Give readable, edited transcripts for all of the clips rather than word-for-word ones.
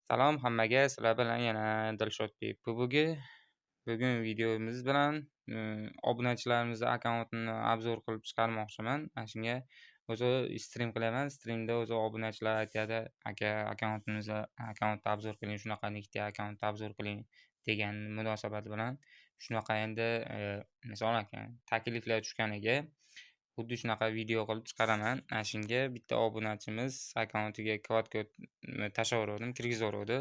Salom hammaga, sizlar bilan yana Dilshodbek Bubugi. Bugun videomiz bilan obunachilarimizni akkauntini obzor qilib chiqarmoqchiman. Shunga o'zi stream qilaman. Streamda o'zi obunachilar aytadi, aka akkauntni obzor qiling, shunaqa ikkita akkauntni obzor qiling degan munosabat bilan shunaqa endi misol takliflar tushganiga xuddi shunaqa video qilib chiqaraman. Shunga bitta obunachimiz akkauntiga kod tashlaverdim, kirgizvordi.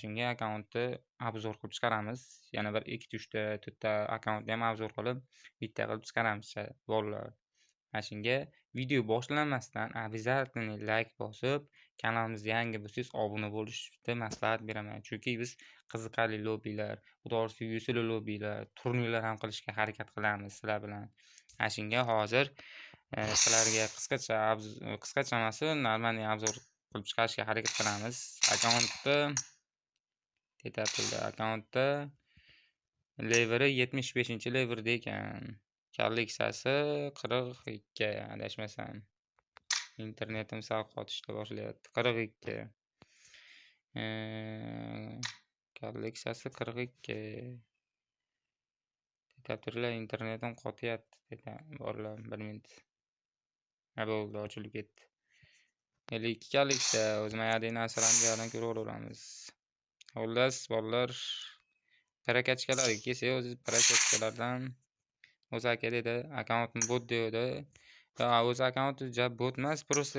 Shunga akkauntni obzor qilib chiqaramiz. Yana bir 2 3 ta akkauntni ham obzor qilib bitta qilib chiqaramiz bolalar. Shunga video boshlanmasdan обязательно like bosib, kanalimizga yangi bo'lsangiz obuna bo'lishni maslahat beraman. Chunki biz qiziqarli lobbilar, xudo suyusli lobbilar, turnirlar ham qilishga harakat qilamiz sizlar bilan. Shunga hozir sizlarga qisqacha emas, normalniy obzor qilib chiqarishga harakat qilamiz. Akkauntda leveri 75-leverda ekan. Kolleksiyasi 42 adashmasam. Internetim sal qotishga boshlayapti. 42. Kolleksiyasi 42. Detabtirlar internetim qotyapti. Borlar 1 minut. Bo'ldi, ochilib ketdi. 52 kolleksiya. O'zim ayadagi narsalarni buyoqdan ko'raveramiz. Xullas, bolalar parakachkalarga kelsak, o'zi parakachkalardan o'zi aka dedi, akkauntni bot dedi. O'zi akkaunt bot emas, просто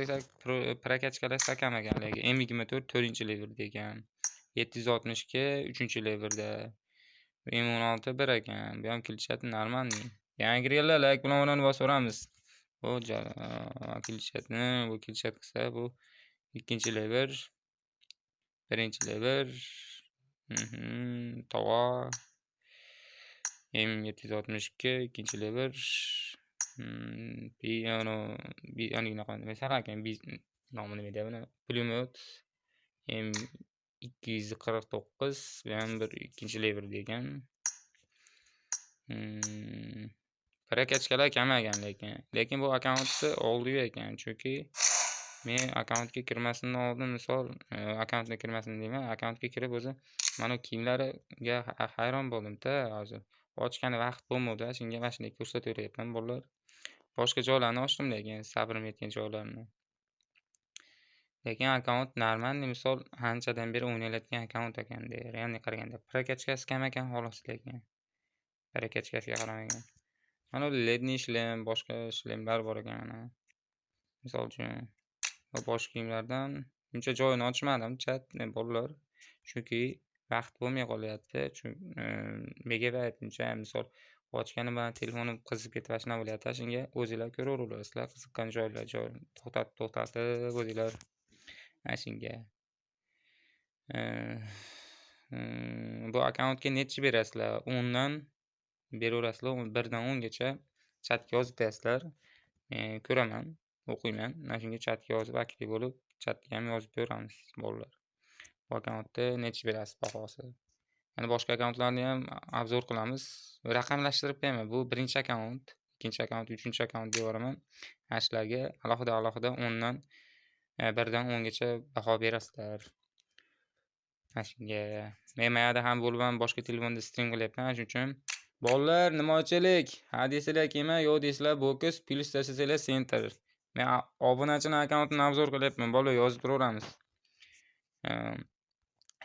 parakachkalar sakamagan lekin M24 4-leverda ekan. 762 3-leverda. M16 1 ekan. Bu ham kilchat normalniy. Yangi girganlar like bilan o'rnini bosaveramiz. Bu kilchatni, bu kilchat qilsa bu 2-lever, 1-lever, tova, M762 2-lever, pulemyot M249 bu ham bir 2-lever degan. Parakachkalar kamagan lekin bu akkauntni oldi ekan, chunki men akkauntga kirmasidan oldin misol akkauntga kirmasin deyman, akkauntga kirib o'zi mana kiyimlariga hayron bo'ldim-da, hozir ochgani vaqt bo'lmadi, shunga mana shunday ko'rsataveryapman bolalar. Boshqa joylarni ochdim lekin sabrim yetgan joylarni. Lekin akkaunt normalniy misol anchadan beri o'ynalayotgan akkaunt ekanda, realniy qaraganda parakachkasi kam ekan xolos lekin. Parakachkasiga qaramagan. Mana ledni shlem, boshqa shlemlar bor ekan mana. Misol uchun bosh kiyimlardan buncha joyini ochmadim chat bolalar, chunki vaqt bo'lmay qolyapti. Chunki megabayt buncha misol ochgani bilan telefonim qizib ketib ashuna bo'lyapti. Shunga o'zingizlar ko'raverasizlar, qiziqqan joylar to'xtatib o'zingizlar. Shunga bu akkauntga necha berasizlar? 10 dan beraverasizlar, 1 dan 10 gacha chatga yozib qo'yasizlar. Men ko'raman, o'qiyman. Mana shunga chatga yozib aktiv bo'lib, chatga ham yozib beramiz bolalar. Bu akkauntda necha berasiz bahosi? Yana boshqa akkauntlarni ham obzor qilamiz. Raqamlashtirib qo'yaman. Bu 1-akkaunt, 2-akkaunt, 3-akkaunt deb yuboraman. Ashlarga alohida 10 dan 1 dan 10 gacha baho berasizlar. Shunga men mayada ham bo'lib boshqa telefonda stream qilyapman, shuning uchun bolalar nimochilik, hadislar kelma, yo'q deysizlar, bokus plus tasasizlar center. Men obunachining akkauntini obzor qilyapman, bolalar yozib turaveramiz.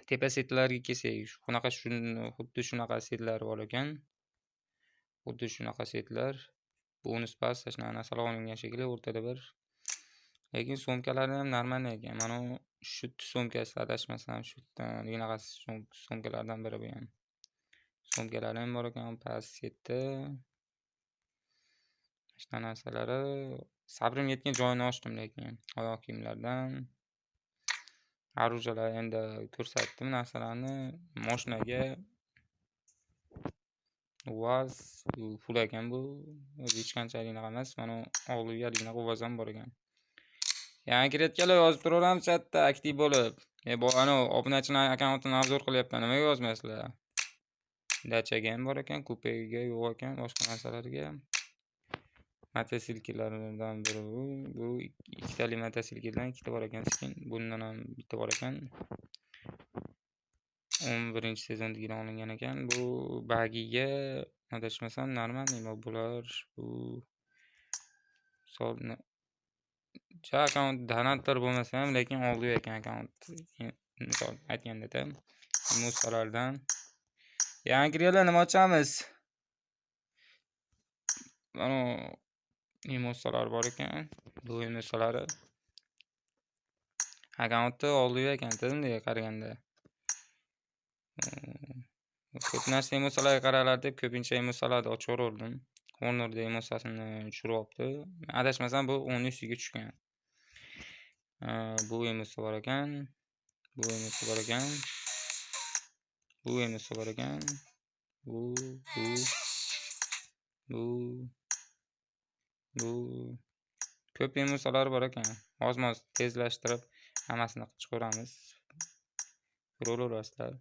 Tepa setlarga kelsak, xuddi shunaqa setlar bor ekan. Xuddi shunaqa setlar. Bonus pass shuna narsalar olingan shekilli o'rtada bir. Lekin so'mkalari ham normalniy ekan. Mana shu so'mkasi adashmasam, shundan bunaqa so'mkalardan biri bu ham. So'mkalari ham bor ekan, pass setda. Shuna narsalari sabrim yetgan joyini ochdim lekin oyoq kiyimlardan orujalar endi ko'rsatdim narsalarni. Mashinaga UAZ full ekan bu. O'zi hech qanchalik emas. Mana oldiga UAZ ham bor ekan. Yangi kirayotganlar yozib turaveramiz chatda aktiv bo'lib. Bu obunachining akkauntini obzor qilyapman. Nimaga yozmaysizlar? Dachaga ham bor ekan, kupega yo'q ekan, boshqa narsalarga. Motosilkalardan biri bu 2 tali motosilkadan 2 ta bor ekan skin. Bundan ham bitta bor ekan. 11-sezondagidan olingan ekan. Bu bagiga adashmasam normalniy bular. Bu hisobni akkaunt donator bo'lmasa ham, lekin oldi ekan akkaunt. Misol aytganda emotsiyalardan yangi kirganlar nima ochamiz? Mana emotsiyalar bor ekan. Bu emotsiyalari akkauntda oldi ekan, tizimga qaraganda. Ko'p narsa emotsiyalarga qaralar deb ko'pincha emotsiyalarni ochaverdim. Honorda emotsiyasini tushirib olibdi. Adashmasam bu 10 ustiga tushgan. Bu emotsiya bor ekan. Bu emotsiya bor ekan. Bu emotsiya bor ekan. Bu ko'p emotsiyalar bor ekan. Ozmoz tezlashtirib hammasini qilib chiqaramiz. Ko'raverasizlar.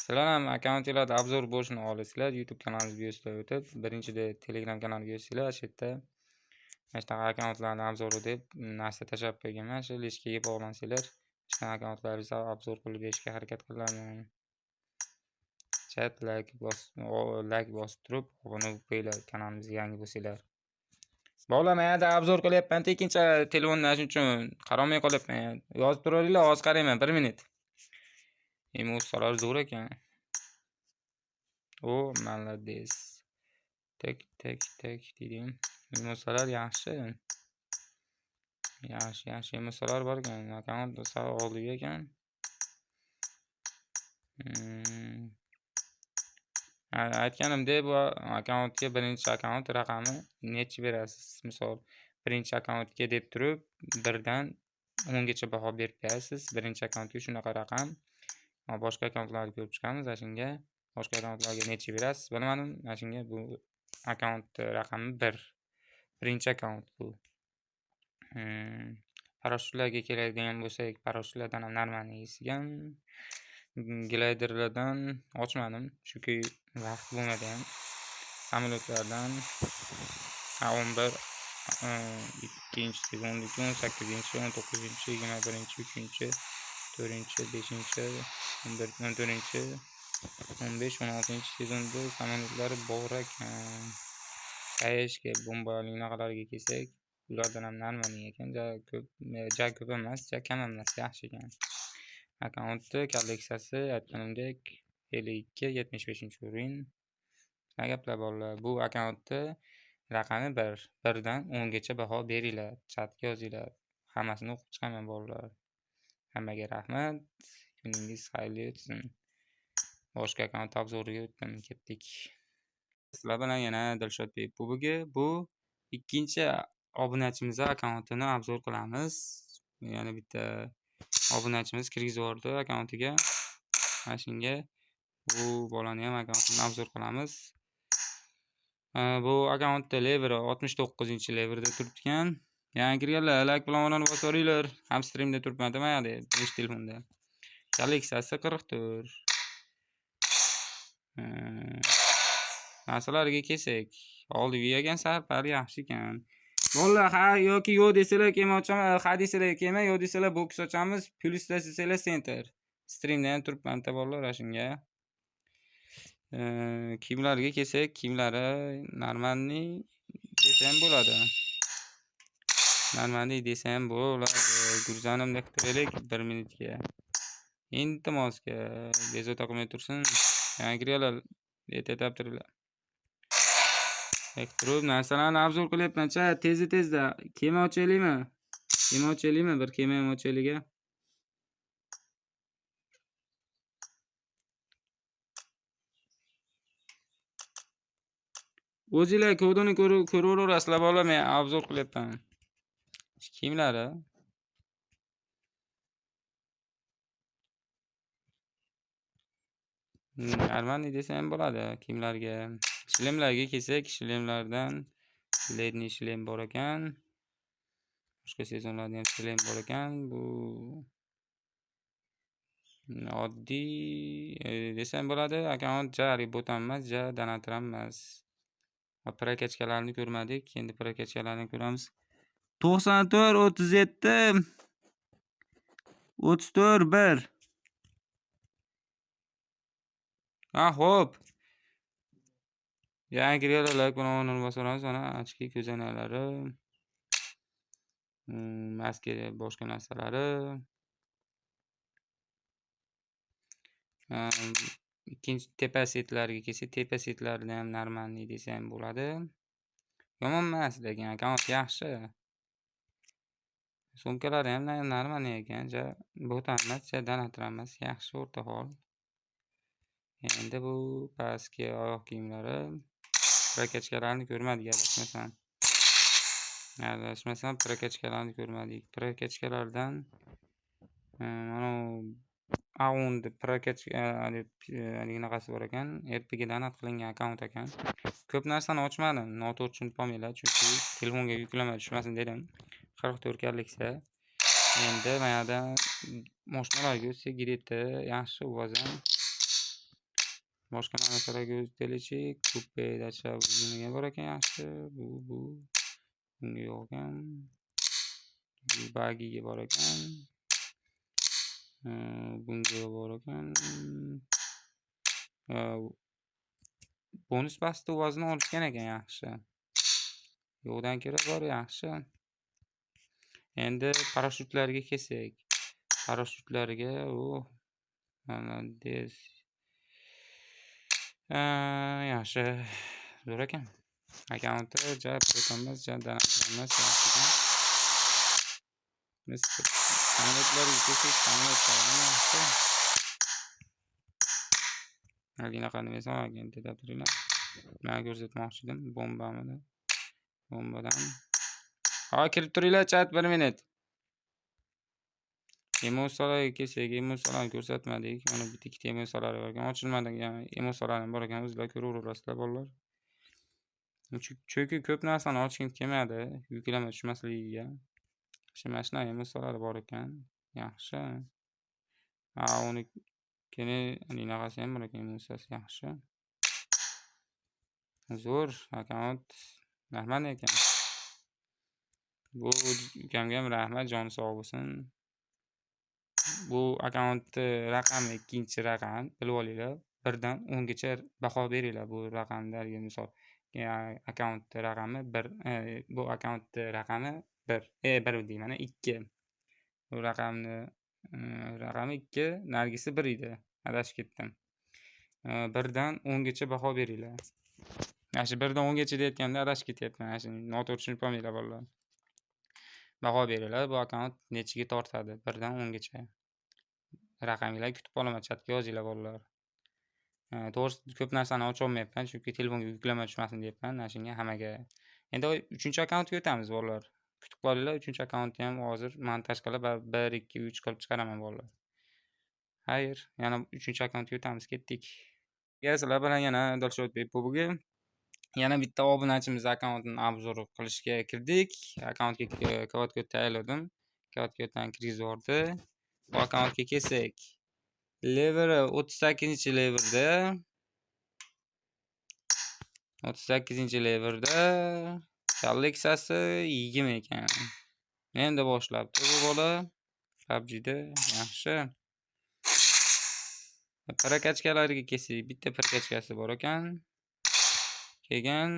Sizlar ham akkauntingizda obzor bo'lishini olasizlar. YouTube kanalimizga buyursizlar o'tib, birinchida Telegram kanaliga buyursizlar. Shu yerda mana shunaqa akkauntlarni obzori deb narsa tashlab qo'yganman. Shu listga bog'lansanglar, shunaqa akkauntlaringizni obzor qilib berishga harakat qilaman. Chat like bosib turib, obuna bo'lib qo'yinglar kanalimizga yangi bo'lsanglar. Bog'lam mayada obzor qilyapman, tekincha telefondan shuning uchun qaramay qolyapman. Yozib turaveringlar, hozir qarayman 1 minut. Emotsiyalar zo'r ekan. Malades. Tek dedim. Emotsiyalar yaxshi. Yaxshi emotsiyalar bor ekan. Akkaunt oldi ekan. Aytganimdek, bu akkauntga birinchi akkaunt raqami necha berasiz? Misol, birinchi akkauntga deb turib 1 dan 10 gacha baho berib berasiz. Birinchi akkauntga shunaqa raqam. Boshqa akkauntlarni ko'rib chiqamiz. Shunga boshqa akkauntlarga necha berasiz bilmadim. Shunga bu akkaunt raqami 1. Birinchi akkaunt bu. Parashutlarga keladigan bo'lsak, parashutlardan ham normalniy yesigan. Gliderlardan ochmadim, chunki vaqt bo'lmadi ham. Samolyotlardan 11, 2-sezon, 18-chi, 19-chi, 21-chi, 3-chi, 4-chi, 5-chi, 14-chi, 15-16-chi sezonda samolyotlar bor ekan. Qayerga bombalinaqalarga kelsak, ulardan ham normalniy ekan. Ko'p emas, kam emas, yaxshi ekan. Akkauntda kolleksiyasi aytganimdek 52-75-urin. Nima gaplar bolalar? Bu akkauntda raqami 1. 1 dan 10 gacha baho beringlar, chatga yozinglar. Hammasini o'qib chiqaman bolalar. Hammaga rahmat. Kuningiz xayrli o'tsin. Boshqa akkaunt obzoriga o'tdim, ketdik. Sizlar bilan yana Dilshodbek kubogi. Bu ikkinchi obunachimizning akkauntini obzor qilamiz. Yana bitta obunachimiz kirgizib yubordi akkauntiga. Mana shunga bu bolani ham akkauntini obzor qilamiz. Bu akkauntda lever 69-leverda turibgan. Yangi kirganlar like bilan onani bosaveringlar. Ham streamda turibman mayada, bo'sh telefonda. Kolleksiyasi 44. Narsalarga kelsak, oldi yegan safar yaxshi ekan. Bolalar, ha yoki yo'q desalar kelma ochaman, ha desalar kelma, yo'q desalar boks ochamiz, plyusda desalar center. Streamda ham turibman bolalar shunga. Kiyimlarga kelsak, kiyimlari normalniy desam bo'ladi. Normalniy desam bo'ladi. Gurzanimni qilib 1 minutga. Iltimosga bezovta qilmay tursin. Yangi kirganlar aytib turinglar. Turib narsalarni obzor qilyapman. Tezda. Kema ochaylikmi? Bir kema ham ochaylik-a. O'zinglar kodini ko'raverasizlar bolalar, men obzor qilyapman. Kiyimlari normalniy desa ham bo'ladi. Kiyimlarga, shlemlarga kelsak, shlemlardan ledni shlem bor ekan. Boshqa sezonlarda ham shlem bor ekan. Bu oddiy desam bo'ladi. Akkaunt jari botam emas, donator emas. Prakachkalarni ko'rmadik, endi prakachkalarni ko'ramiz. 94 37 34 1 Xo'p. Yangi reellar bilan boshlaymiz. Mana ochki ko'zoynaklari, maska, boshqa narsalari. Ikkinchi tepa setlariga kelsak, tepa setlarida ham normalniy desa ham bo'ladi. Yomon emas, lekin akkaunt yaxshi. Sumkalari ham normalniy ekan, bo'ta emas, danatir emas, yaxshi o'rta hol. Endi bu pastki oyoq kiyimlari, prakachkalarni ko'rmadik adashmasam prakachkalarni ko'rmadik. Prakachkalardan mana Aund prakachka bor ekan, RPga donat qilingan akkaunt ekan. Ko'p narsani ochmadim, noto'g'ri tushunib qolmanglar, chunki telefonga yuklama tushmasin dedim. 44 galiksa. Endi mayada mashinalarga o'tsak, Greta yaxshi o'zim. Boshqa narsalarga o'taylik, kupe dacha bunga bor ekan yaxshi. Bu bunga yo'q ekan. Bu bagiga bor ekan. Bunga bor ekan. Bonus pastda vazni olishgan ekan yaxshi. Yo'qdan ko'ra bor yaxshi. Endi parashyutlarga kelsak. Parashyutlarga des yaxshi zo'r ekan. Akkaunti pretonmas, danatirmas yaxshi ekan. Samolyotlarga kelsak, samolyotlar yaxshi. Bunaqa nima agentida turinglar. Men ko'rsatmoqchi edim bombamni. Bombadan. Kirib turinglar, chat 1 minut. Emosalarga kelsak, emosalarni ko'rsatmadik. Mana bitta ikkita emosalar bor ekan. Ochilmagan emosalar bor ekan. O'zingizlar ko'raverasizlar bolalar. Chunki ko'p narsani ochgim kelmadi, yuklama tushmasligiga. Mashina emosalar bor ekan. Yaxshi. Uni anaqasi ham bor ekan, emosasi yaxshi. Zo'r akkaunt rahmat ekan. Bu ukamga ham rahmat, joni sog' bo'lsin. Bu akkaunt raqami ikkinchi raqam, bilib olinglar. 1 dan 10 gacha baho beringlar bu raqamlarga. Misol akkaunt raqami 1, bu akkaunt raqami 1, 1 deyman, 2. Bu raqamni raqami 2, nargisi 1 edi. Adashib ketdim. 1 dan 10 gacha baho beringlar. Yaxshi, 1 dan 10 gacha deyotganda adashib ketyapman. Yaxshi, noto'g'ri tushunib qolmanglar bolalar. Baho beringlar. Bu akkaunt nechiga tortadi? 1 dan 10 gacha. Raqaminglarni kutib qolaman, chatga yozinglar bolalar. To'g'risi ko'p narsani ocha olmayapman, chunki telefonga yuklama tushmasin deyapman. Shunga hammaga. Endi 3-chi akkauntga o'tamiz bolalar. Kutib qolinglar, 3-chi akkauntni ham hozir montaj qilib 1 2 3 qilib chiqaraman bolalar. Xayr, yana 3-chi akkauntga o'tamiz, ketdik. Sizlar bilan yana Dilshodbek bugi yana bitta obunachimiz akkauntini obzor qilishga kirdik. Akkauntga kod tayyorladim. Kod koddan kirgizib yubordi. Bu akkauntga kelsak, leveri 38-leverda 38-leverda kolleksiyasi 20 ekan. Endi boshlabdi bu bola. PUBG'da yaxshi. Prakachkalarga kelsak, bitta prakachkasi bor ekan. Kelgan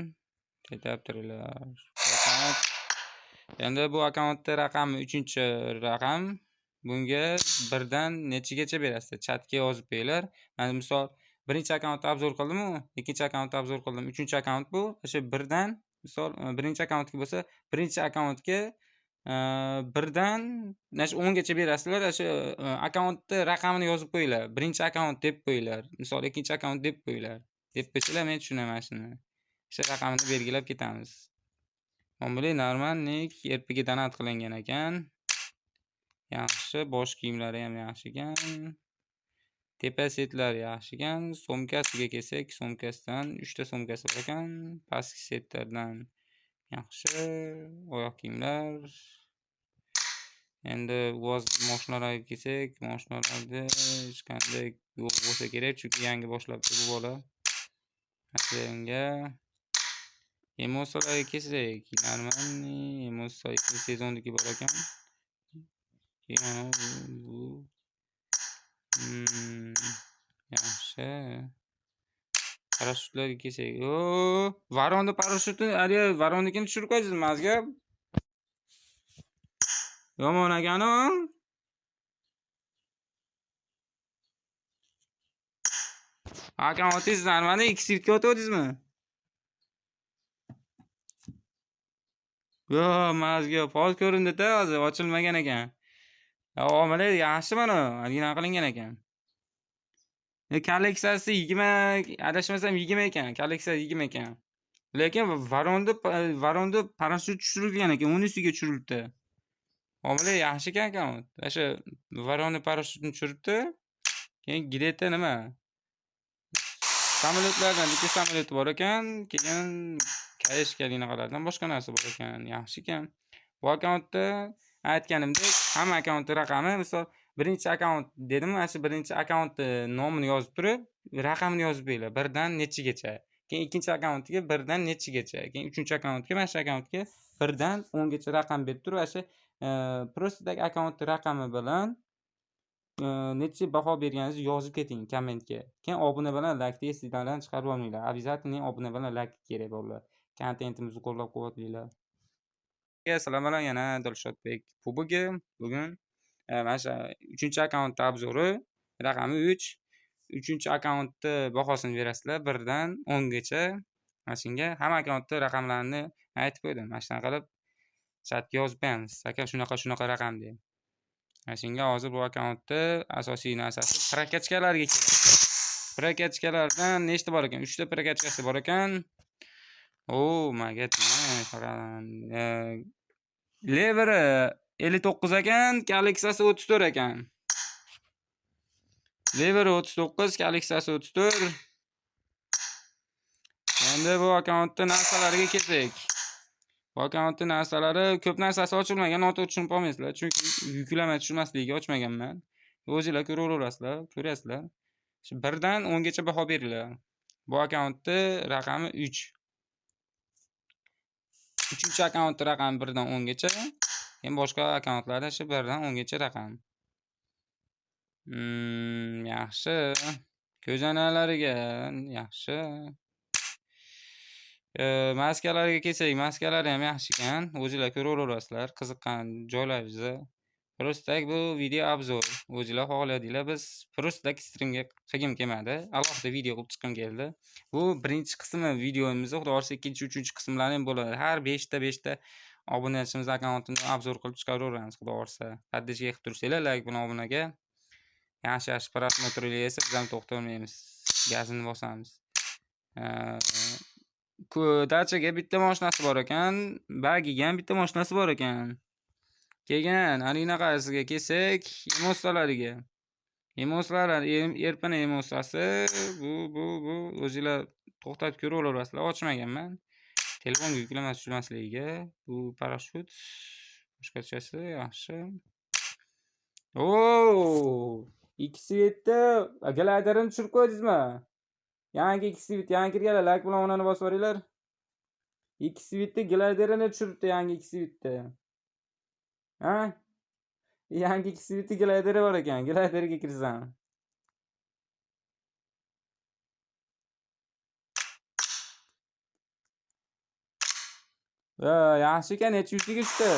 ketyaptilar. Endi bu akkauntda raqami 3-raqam. Bunga 1 dan nechigacha berasiz? Chatga yozib qo'yinglar. Men misol 1-akkauntni obzor qildim-ku, 2-akkauntni obzor qildim, 3-akkaunt bu. O'sha 1 dan misol 1-akkauntga bo'lsa, 1-akkauntga 1 dan 10 gacha berasizlar. O'sha akkauntni raqamini yozib qo'yinglar. 1-akkaunt deb qo'yinglar. Misol 2-akkaunt deb qo'yinglar. Deb qo'ysalar men tushunaman shuni. O'sha raqamini belgilab ketamiz. Omili normalniy RPga donat qilingan ekan. Yaxshi, bosh kiyimlari ham yaxshi ekan. Tepa setlari yaxshi ekan. Somkasiga kelsak, somkasidan 3 ta somkasi bor ekan. Pastki setlardan yaxshi. Oyoq kiyimlar. Endi mashinalarga kelsak, mashinalarda hech qanday yo'q bo'lsa kerak, chunki yangi boshlabdi bu bola. Aslanga emosalarga kelsak, normalniy emosa sezonniki bor ekan. Bu yaxshi. Parashyutlarga kelsak. Varonni parashyutini, Varonnikini tushirib qo'yasizmi azga? Yomon ekan-ku. Akam otingizdan mana 2 svitga o'tdingizmi? Mazga fol ko'rindi-da, hozir ochilmagan ekan. Omalar yaxshi mana, alina qilingan ekan. Kolleksiyasi 20, adashmasam 20 ekan. Kolleksiya 20 ekan. Lekin Varonni parashyut tushirilgan ekan, uning ustiga tushirilibdi. Omalar yaxshi ekan. O'sha Varonni parashyutini tushiribdi. Keyin gideta nima? Samolyotlardan bitta samolyot bor ekan, keyin kalinalardan boshqa narsa bor ekan. Yaxshi ekan. Bu akkauntda aytganimdek, hamma akkaunt raqami, misol birinchi akkaunt dedim, mana shu birinchi akkauntni nomini yozib turib, raqamini yozib qo'yinglar. 1 dan nechigacha. Keyin ikkinchi akkauntga 1 dan nechigacha. Keyin uchinchi akkauntga, mana shu akkauntga 1 dan 10 gacha raqam berib turib, o'sha prostdagi akkaunt raqami bilan necha baho berganingizni yozib keting kommentga. Keyin obuna bilan laykni esingizdan chiqarib olmanglar. Обязательно obuna bilan layk kerak bo'ladi. Kontentimizni qo'llab-quvvatlanglar. Assalomu alaykum, yana Dilshodbek kubogi. Bugun mana shu 3-akkaunt obzori, raqami 3. 3-akkauntni bahosini berasizlar 1 dan 10 gacha. Mana shunga hamma akkauntni raqamlarini aytib qo'ydim. Mana shunaqa qilib chatga yozib qo'yamiz. Aka shunaqa raqam deb. Mana shunga hozir bu akkauntni asosiy narsasi prokachkalarga kerak. Prokachkalardan nechta bor ekan? 3 ta prokachkasi bor ekan. My goodness. Leveri 59 ekan, kolleksiyasi 34 ekan. Leveri 39, kolleksiyasi 34. Endi bu akkauntning narsalariga kelsak. Bu akkauntning narsalari ko'p narsasi ochilmagan, noto'g'ri tushunib olmaysizlar, chunki yuklama tushirmasligiga ochmaganman. O'zingizlar ko'raverasizlar, ko'ryapsizlar. Shu 1 dan 10 gacha baho beringlar. Bu akkauntning raqami 3. 3-akkaunt raqami 1 dan 10 gacha. Keyin boshqa akkauntlarda shu 1 dan 10 gacha raqam. Yaxshi. Ko'zoynalariga yaxshi. Maskalarga kelsak, maskalari ham yaxshi ekan. O'zingizlar ko'raverasizlar, qiziqqan joylaringizni. Prostdagi bu video obzor. O'zingizlar xohladinglar, biz prostdagi streamga qilgim kelmadi. Alohida video qilib chiqqim keldi. Bu birinchi qismi videomizda, xudo xohlasa ikkinchi, uchinchi qismlari ham bo'ladi. Har 5 ta obunachimiz akkauntini obzor qilib chiqaraveramiz, xudo xohlasa. Поддержка qilib tursanglar, like bilan obunaga. Yaxshi prosmotrlar esa biz ham to'xtalmaymiz. Gazini bosamiz. Dachaga bitta mashinasi bor ekan, bagiga ham bitta mashinasi bor ekan. Keyin anaqasiga kelsak, emossalariga. Emoslar, erpana emossasi, bu o'zingizlar to'xtatib ko'raverasizlar, ochmaganman. Telefonga yuklamas tushmasligiga. Bu parashyut boshqachasi yaxshi. 2 svitni gliderini tushirib qo'ydingizmi? Yangi 2 svit, yangi kirganlar like bilan onani bosib yuboringlar. 2 svitni gliderini tushiribdi, yangi 2 svitni. Yangi 2 svitni glideri bor ekan. Glideriga kirsam. Yaxshi ekan, necha yuztaga tushdi?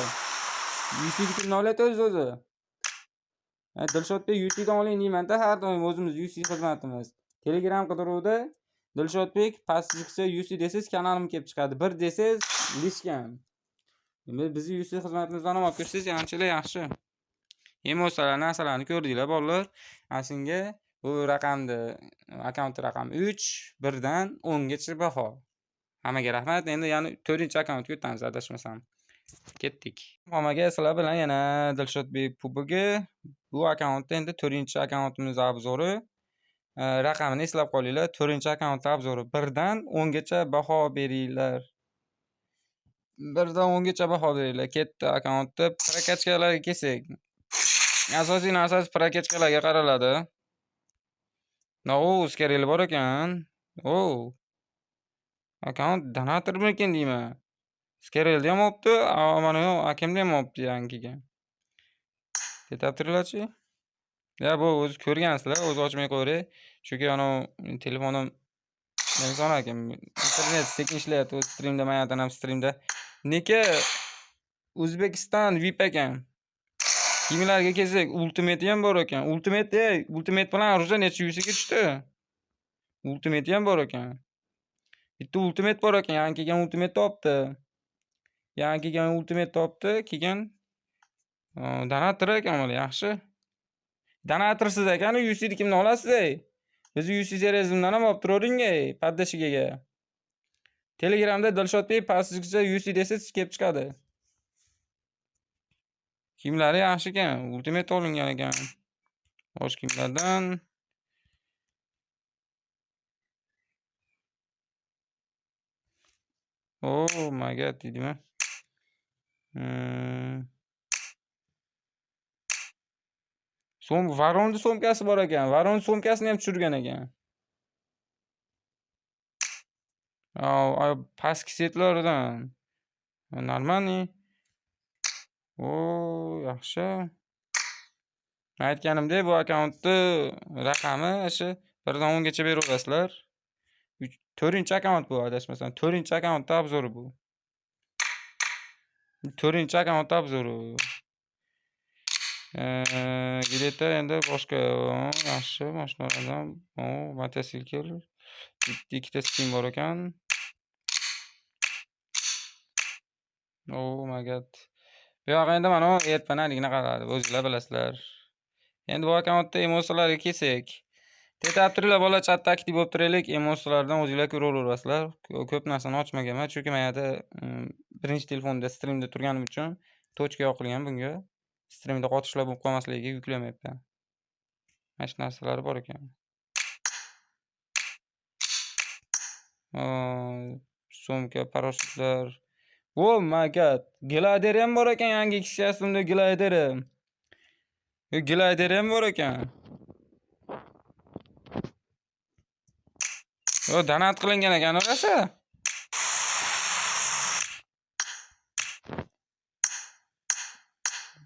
100 kimni olyapti o'zi. Dilshodbek YouTube'dan oling deyman-da, har doim o'zimiz UC xizmatimiz. Telegram qidiruvda Dilshodbek pastlikcha UC desiz kanalim kelib chiqadi. 1 desiz lishkam. Bizni UC xizmatimizdan olib kirsangiz anchalar yaxshi. Emosalar, narsalarni ko'rdinglar bolalar. Aslida bu raqamni, akkaunt raqami 3, 1 dan 10 gacha baho. Hammaga rahmat. Endi yana 4-akkauntga o'tamiz, adashmasam. Ketdik. Hammaga sizlar bilan yana Dilshodbek kubogi. Bu akkauntda endi 4-akkauntimiz obzori. Raqamini eslab qolinglar. 4-akkaunt obzori 1 dan 10 gacha baho beringlar. 1 dan 10 gacha baho beringlar. Ketdi akkauntda prokachkalarga kelsak. Asosiy narsasi prokachkalarga qaraladi. Skereli bor ekan. Akkaunt donatormikin deyman. Skerelni ham olibdi, mana akamni ham olibdi yangiga. Ketyaptilarchi? Bu o'z ko'rgansizlar, o'zi ochmay qo'yray. Chunki ana telefonim Inson aka, internet sekin ishlayapti. Streamda, mayatan ham streamda. Nega O'zbekiston VIP ekan. Kiyimlarga kelsak, Ultimate ham bor ekan. Ultimate bilan Aruzha necha yuziga tushdi? Ultimate ham bor ekan. Bitta Ultimate bor ekan. Yangi kelgan Ultimate topdi. Yangi kelgan Ultimate topdi. Kelgan donator ekan mana yaxshi. Donatorsiz ekan, UC'ni kimdan olasiz ey? Biz UC seriyasidan ham olib turavering ey, paddashigaga. Telegramda Dilshodbek pastgacha UC desiz kelib chiqadi. Kiyimlari yaxshi ekan, Ultimate olingan ekan. Bosh kiyimlardan Oh my god deydimi? Varonni so'mkasi bor ekan. Varon so'mkasini ham tushirgan ekan. Pastki setlardan. Normalniy. Yaxshi. Men aytganimdek, bu akkauntni raqami o'sha 1 dan 10 gacha beraverasizlar. 4-akkaunt bu, adashmasam. 4-akkaunt obzori bu. 4-akkaunt obzori. Gileta endi boshqa yaxshi mashinalardan, motosikl, ikkita skin bor ekan. Oh my god. Bu yoq endi mana ertpanaligini qaradi, o'zingizlar bilasizlar. Endi bu akkauntda emosiyalarga kelsak, tetab turinglar bola, chatda aktiv bo'lib turaylik, emosiyalardan o'zingizlar ko'raverasizlar. Ko'p narsani ochmaganman, chunki men yerda birinchi telefonda streamda turganim uchun tochka yoqilgan bunga. Streamda qotishlar bo'lib qolmasligiga yuklamayapman. Mana shu narsalar bor ekan. So'mka, parashyutlar. Oh my god. Glider ham bor ekan, yangi kishiyasimda glider. Glider ham bor ekan. Donat qilingan ekan orasi.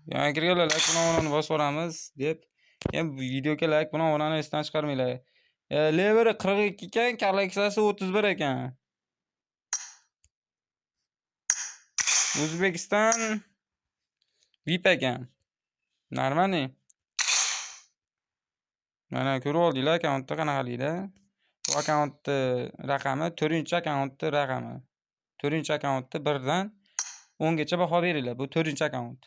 Yangi kirganlar like bilan onani bosib olamiz deb. Endi videoga like bilan onani esdan chiqarmanglar. Leveri 42 ekan, kolleksiyasi 31 ekan. O'zbekiston VIP ekan. Normalniy. Mana ko'rib oldinglar akkauntda qanaqalikda. Bu akkauntni raqami 4-akkauntni raqami. 4-akkauntda 1 dan 10 gacha baho beringlar. Bu 4-akkaunt.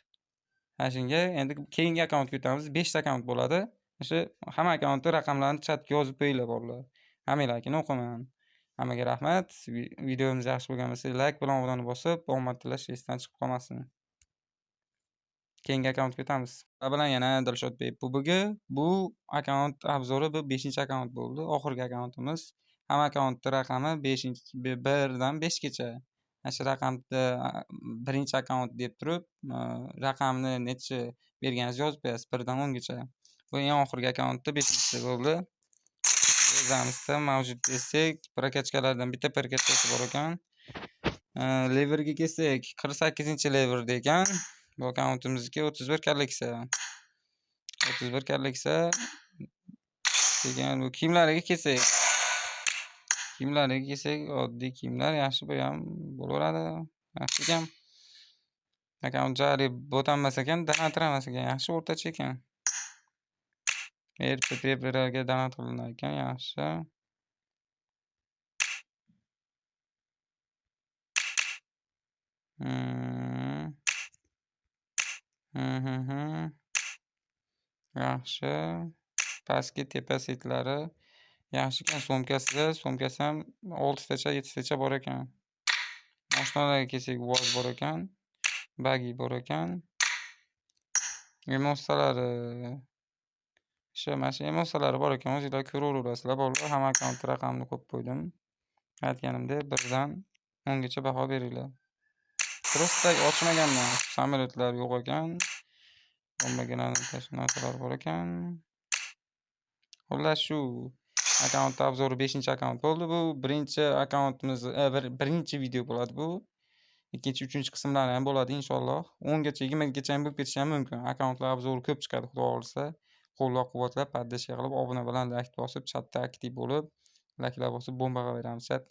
Shunga endi keyingi akkauntga o'tamiz. 5 akkaunt bo'ladi. O'sha hamma akkauntni raqamlarini chatga yozib qo'yinglar borlar. Hammanglarni o'qiman. Hammaga rahmat. Videomiz yaxshi bo'lgan bo'lsa like bilan obunani bosib, omad tilash esdan chiqib qolmasin. Keyingi akkauntga o'tamiz. Bilan yana Dilshodbek bugi. Bu akkaunt obzori bu 5-akkaunt bo'ldi. Oxirgi akkauntimiz. Hamma akkauntni raqami 1 dan 5 gacha. Ana shu raqamni 1-akkaunt deb turib, raqamni necha berganingizni yozib qo'yasiz 1 dan 10 gacha. Bu eng oxirgi akkauntda 5-chi bo'ldi. O'zimizda mavjud desak, prokachkalardan bitta prokachkasi bor ekan. Leverga kelsak, 48-leverda ekan. Bu akkauntimizga 31 kolleksiya. 31 kolleksiya degan bu kiyimlariga kelsak. Kiyimlariga kelsak, oddiy kiyimlar yaxshi bo'laveradi. Yaxshi ekan. Akkaunt jari botanmas ekan, donator emas ekan, yaxshi o'rtacha ekan. Ertaga donat qilinar ekan, yaxshi. Yaxshi. Pastki tepa setlari yaxshi ekan, so'mkasi ham 6 tacha, 7 tacha bor ekan. Mashinalarga kelsak, voz bor ekan. Bagi bor ekan. Emosiyalari mana shu emosiyalari bor ekan, o'zingizlar ko'raverasizlar bolalar. Hamma akkaunt raqamini qo'yib qo'ydim. Aytganimdek 1 dan 10 gacha baho beringlar. Просто ochmaganman. Samolyotlar yo'q ekan. Bombaga narsalar bor ekan. Xullas shu akkaunt obzori 5-akkaunt bo'ldi bu. Birinchi akkauntimiz, birinchi video bo'ladi bu. Ikkinchi, uchinchi qismlari ham bo'ladi inshaalloh. 10 gacha, 20 gacha ham bo'lib ketishi ham mumkin. Akkauntlar obzori ko'p chiqadi, xudo xolisa. Qo'llab-quvvatlab, paddashga qilib, obuna bilan like bosib, chatda aktiv bo'lib, Laklar bo'lsa bomba qilaveramiz, chat.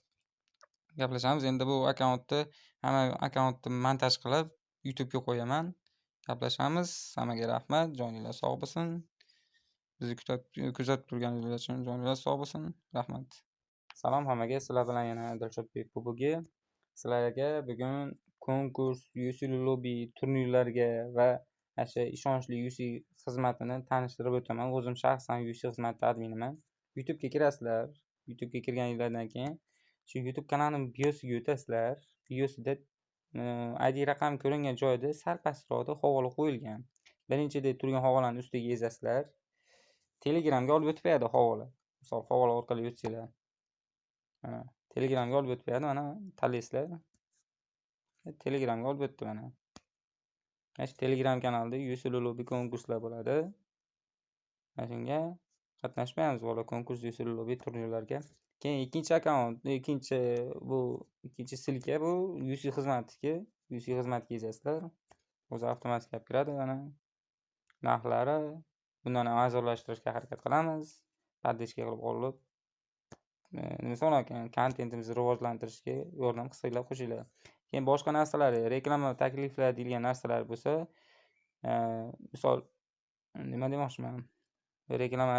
Gaplashamiz. Endi bu hamma akkauntni montaj qilib YouTube'ga qo'yaman. Gaplashamiz. Hammaga rahmat. Joninglar sog' bo'lsin. Bizni kuzatib turganingiz uchun joninglar sog' bo'lsin. Rahmat. Salom hammaga. Sizlar bilan yana Dilshodbek Kubogi. Sizlarga bugun konkurs, UC Lobby turnirlariga va o'sha ishonchli UC xizmatini tanishtirib o'taman. O'zim shaxsan UC xizmati adminiman. YouTube'ga kirasizlar. YouTube'ga kirganingizdan keyin shu YouTube kanalining biosiga o'tasizlar. Biosida ID raqam ko'ringan joyda sal pastroqda havola qo'yilgan. Birinchida turgan havolarning ustiga ezasizlar. Telegramga olib o'tib beradi havola. Misol havola orqali o'tsanglar. Mana Telegramga olib o'tib beradi. Mana tanlaysizlar. Telegramga olib o'tdi mana. Mana Telegram kanalida UC Lobby konkurslar bo'ladi. Mana shunga qatnashmaymiz bola konkurs UC Lobby turnirlarga. Keyin ikkinchi silka bu UC xizmatniki. UC xizmatga yozasizlar. O'zi avtomatik olib kiradi mana. Narxlari bundan ham arzonlashtirishga harakat qilamiz. Podдержка qilib olib nima ekan kontentimizni rivojlantirishga yordam qilsanglar qo'shinglar. Keyin boshqa narsalar, reklama takliflar deyilgan narsalar bo'lsa, misol nima demoqchiman? Reklama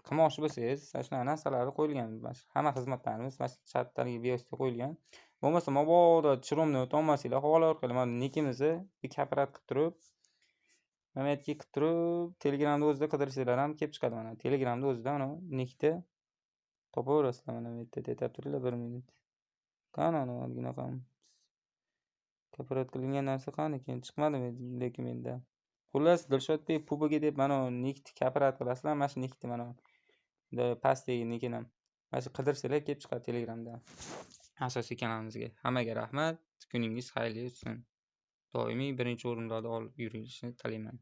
qilmoqchi bo'lsangiz, shunaqa narsalar qo'yilgan. Hamma xizmatlarimiz chatdagi biosida qo'yilgan. Bo'lmasa mabodo chiromni o'tolmasanglar, havola orqali mana nikimizni kapirat qilib turib, mana bu yerga qilib turib, Telegramda o'zida qidirsanglar ham kelib chiqadi mana. Telegramda o'zida mana nikda topaverasizlar mana bu yerda detab turinglar 1 minut. Qani anaqa kapirat qilingan narsa qani keyin chiqmadi lekin menda. Xullas Dilshodbek Pubogi deb mana nikni kapirat qilasizlar. Mana shu nikni mana pastdagi nikini mana shu qidirsanglar kelib chiqadi Telegramda. Asosiy kanalimizga. Hammaga rahmat. Kuningiz xayrli o'tsin. Doimiy birinchi o'rinlarda olib yurilishini tilayman.